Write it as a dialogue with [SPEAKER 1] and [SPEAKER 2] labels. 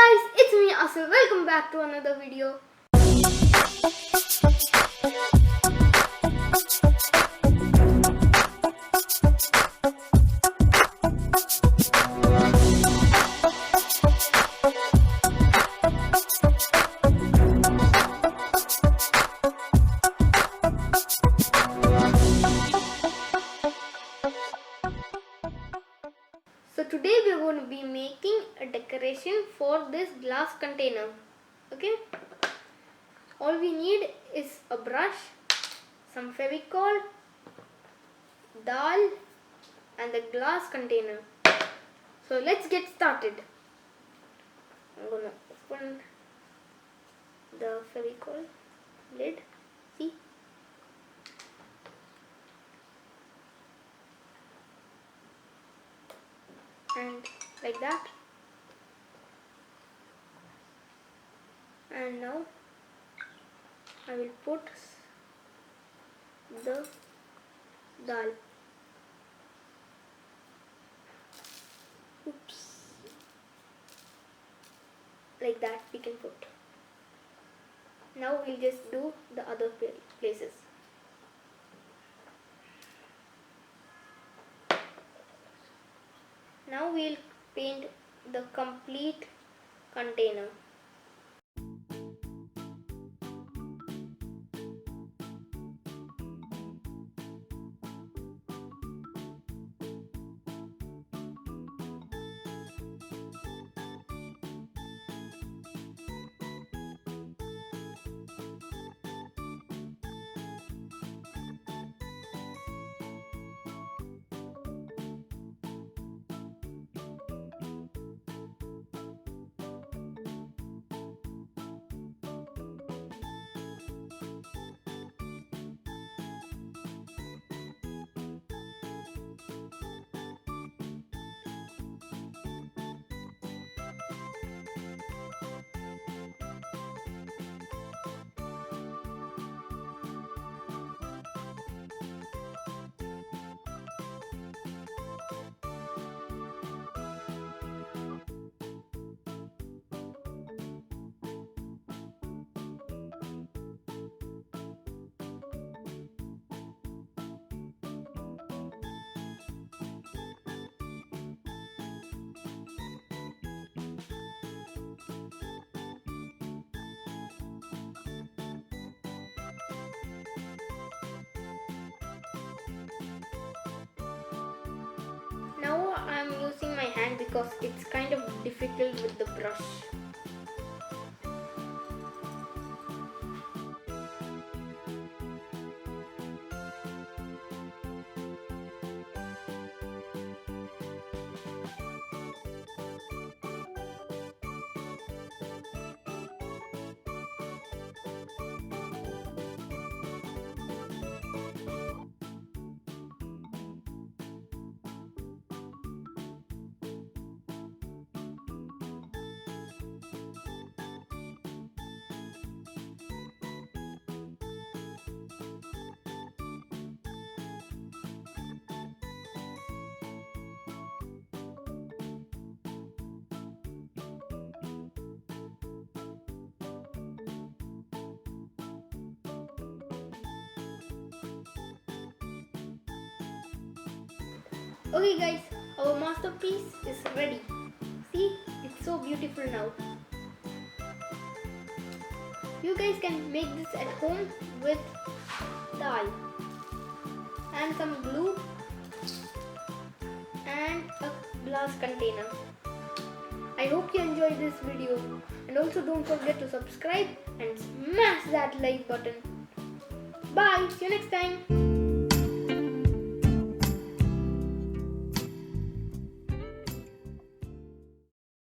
[SPEAKER 1] guys, it's me Asil. Welcome back to another video. So today we are going to be making a decoration for this glass container. Okay. All we need is a brush, some Fevicol, dal and the glass container. So let's get started. I'm going to open the Fevicol lid. See? And like that. And now I will put the dal. Oops. Like that we can put. Now we'll just do the other places. Now we'll paint the complete container. Now I am using my hand because it's kind of difficult with the brush. Okay guys, our masterpiece is ready. See, it's so beautiful now. You guys can make this at home with dal and some glue and a glass container. I hope you enjoyed this video, and also don't forget to subscribe and smash that like button. Bye, see you next time.